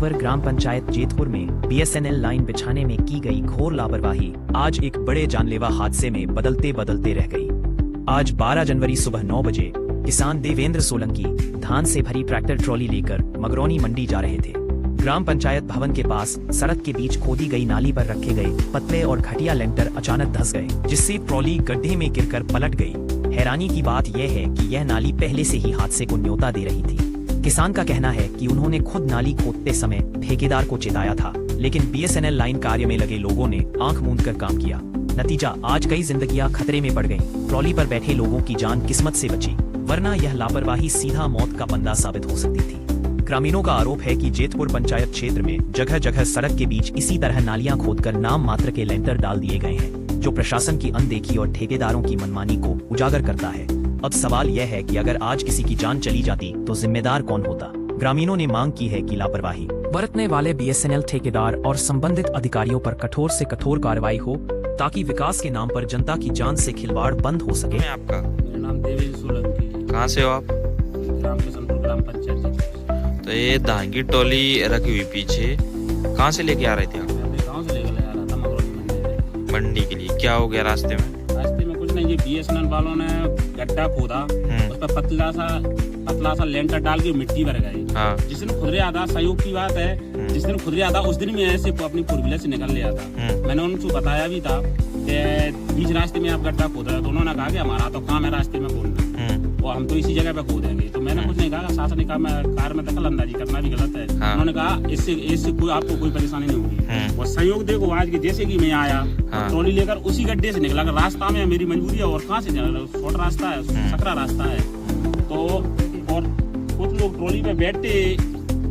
अलवर ग्राम पंचायत जेतपुर में BSNL line बिछाने में की गई घोर लापरवाही आज एक बड़े जानलेवा हादसे में बदलते बदलते रह गई। आज 12 जनवरी सुबह 9 बजे किसान देवेंद्र सोलंकी धान से भरी ट्रैक्टर ट्रॉली लेकर मगरौनी मंडी जा रहे थे। ग्राम पंचायत भवन के पास सड़क के बीच खोदी गई नाली पर रखे गए पतले और घटिया लेंटर अचानक धंस गए, जिससे ट्रॉली गड्ढे में गिरकर पलट गई। हैरानी की बात यह है कि यह नाली पहले से ही हादसे को न्योता दे रही थी। किसान का कहना है कि उन्होंने खुद नाली खोदते समय ठेकेदार को चिताया था, लेकिन बीएसएनएल लाइन कार्य में लगे लोगों ने आंख मूंद कर काम किया। नतीजा आज कई जिंदगियां खतरे में पड़ गईं। ट्रॉली पर बैठे लोगों की जान किस्मत से बची, वरना यह लापरवाही सीधा मौत का फंदा साबित हो सकती थी। ग्रामीणों का आरोप है कि जेतपुर पंचायत क्षेत्र में जगह जगह सड़क के बीच इसी तरह नालियां खोदकर नाम मात्र के लेंटर डाल दिए गए हैं, जो प्रशासन की अनदेखी और ठेकेदारों की मनमानी को उजागर करता है। अब सवाल यह है कि अगर आज किसी की जान चली जाती तो जिम्मेदार कौन होता। ग्रामीणों ने मांग की है कि लापरवाही बरतने वाले बीएसएनएल ठेकेदार और संबंधित अधिकारियों पर कठोर से कठोर कार्रवाई हो, ताकि विकास के नाम पर जनता की जान से खिलवाड़ बंद हो सके। आपका मेरा नाम देवेंद्र सोलंकी। कहाँ से हो आप? ग्राम किशनपुर ग्राम पंचायत। तो ये धान की टोली रखी हुई पीछे कहाँ से लेके आ रहे थे आप? मैं अपने गाँव से लेकर आ रहा था मगरौनी मंडी से। मंडी के लिए क्या हो गया रास्ते में? रास्ते में कुछ नहीं, ये बीएसएनएल वालों ने गड्ढा खोदा, उस पर पतला सा लेंटर डाल के मिट्टी भर गई। हाँ। जिस दिन खुद आधा सहयोग की बात है, जिस दिन खुद आधा उस दिन में ऐसे अपनी फोर व्हीलर से निकल लिया था। मैंने उनको बताया भी था कि बीच रास्ते में आप गड्ढा खोद रहे हो, तो उन्होंने कहा कि हमारा तो काम है रास्ते में खोदना और हम तो इसी जगह पे खोदेंगे। तो मैंने कुछ नहीं कहा, शासन कार में दखल अंदाजी करना भी गलत है। हाँ। उन्होंने कहा इससे कोई आपको कोई परेशानी नहीं होगी। और सहयोग देखो आज के जैसे कि मैं आया ट्रॉली लेकर उसी गड्ढे से निकला, रास्ता में मेरी मजबूरी है और कहाँ से शॉर्ट रास्ता है, सकरा रास्ता है। तो और कुछ लोग ट्रॉली पे बैठते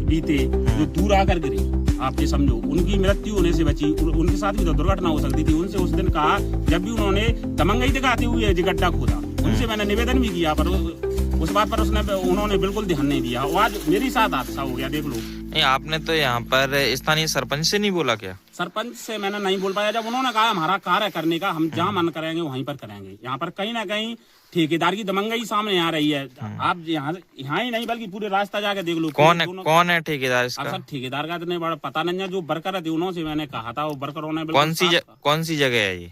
भी थे जो दूर आकर गिरे, आप ये समझो उनकी मृत्यु होने से बची, उनके साथ भी तो दुर्घटना हो सकती थी। उनसे उस दिन कहा, जब भी उन्होंने दमंगई दिखाते हुए गड्ढा खोदा, उनसे मैंने निवेदन भी किया, पर उस बात पर उन्होंने बिल्कुल ध्यान नहीं दिया। आज मेरे साथ हादसा हो गया, देख लो। नहीं, आपने तो यहाँ पर स्थानीय सरपंच से नहीं बोला क्या? सरपंच से मैंने नहीं बोल पाया। जब उन्होंने कहा हमारा कार्य करने का, हम जहाँ मन करेंगे वहीं पर करेंगे। यहाँ पर कहीं ना कहीं ठेकेदार की दमंगई सामने आ रही है। आप यहाँ ही नहीं बल्कि पूरे रास्ता जाके देख लो। कौन है ठेकेदार इसका? सर ठेकेदार का इतने बड़ा पता नहीं है, जो वर्कर थे उन्होंने मैंने कहा था, वो वर्करों ने कौन सी जगह है ये?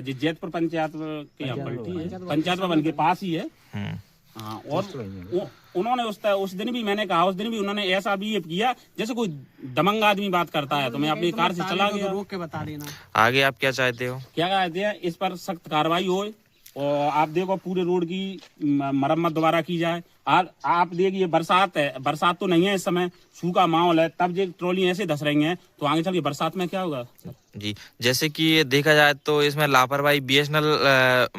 जेतपुर पंचायत के यहाँ पलटी है, पंचायत भवन के पास ही है। हाँ, और उन्होंने उस दिन भी मैंने कहा, उस दिन भी उन्होंने ऐसा भी किया जैसे कोई दमंग आदमी बात करता है। तो मैं अपनी कार से चला गया। रोक के बता देना आगे आप क्या चाहते हो? क्या चाहते हैं, इस पर सख्त कार्रवाई हो और आप देखो पूरे रोड की मरम्मत दोबारा की जाए। आप देखिए बरसात है, बरसात तो नहीं है इस समय, सूखा माहौल है, तब जो ट्रॉली ऐसे धस रही है, तो आगे चल के बरसात में क्या होगा जी? जैसे कि देखा जाए तो इसमें लापरवाही बीएसएनएल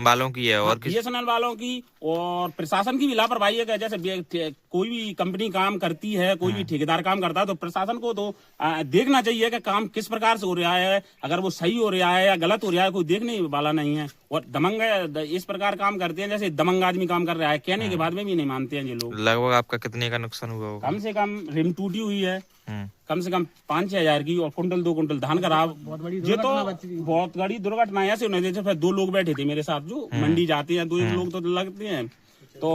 वालों की है और बीएसएनएल वालों की और प्रशासन की भी लापरवाही है। जैसे कोई भी कंपनी काम करती है, कोई भी ठेकेदार काम करता है, तो प्रशासन को तो देखना चाहिए कि काम किस प्रकार से हो रहा है, अगर वो सही हो रहा है या गलत हो रहा है, कोई देखने वाला नहीं है। और दमंग इस प्रकार काम करते हैं जैसे दमंग आदमी काम कर रहा है, कहने के बाद में भी नहीं मानते हैं ये लोग। लगभग आपका कितने का नुकसान हुआ होगा? कम से कम रिम टूटी हुई है, कम से कम 5-6 हजार की, और कुंटल 2 कुंटल धान खराब। ये तो बहुत बड़ी दुर्घटना है। ऐसे जैसे फिर 2 लोग बैठे थे मेरे साथ जो मंडी जाते हैं, 2 लोग तो लगते हैं, तो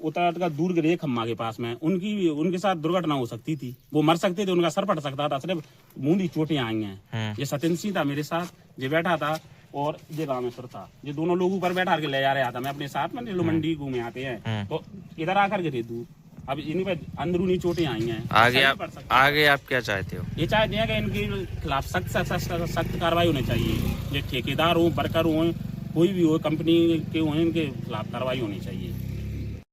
उतर दूर के खम्मा के पास में उनके साथ दुर्घटना हो सकती थी। वो मर सकते थे, उनका सर फट सकता था, सिर्फ बूंदी चोटें आई हैं। ये सत्यन सिंह था मेरे साथ, ये बैठा था, और ये रामेश्वर था। ये दोनों लोग ऊपर बैठा के ले जा रहा था, मैं अपने साथ में। मंडी घूमे आते हैं तो इधर आकर के थे दूर। अब इन पे अंदरूनी चोटें आई हैं। आगे आप क्या चाहते हो? ये चाहते हैं कि इनके खिलाफ सख्त कार्रवाई होनी चाहिए। ये ठेकेदार हो, वर्कर हो, कोई भी हो, कंपनी के हो, इनके खिलाफ कार्रवाई होनी चाहिए।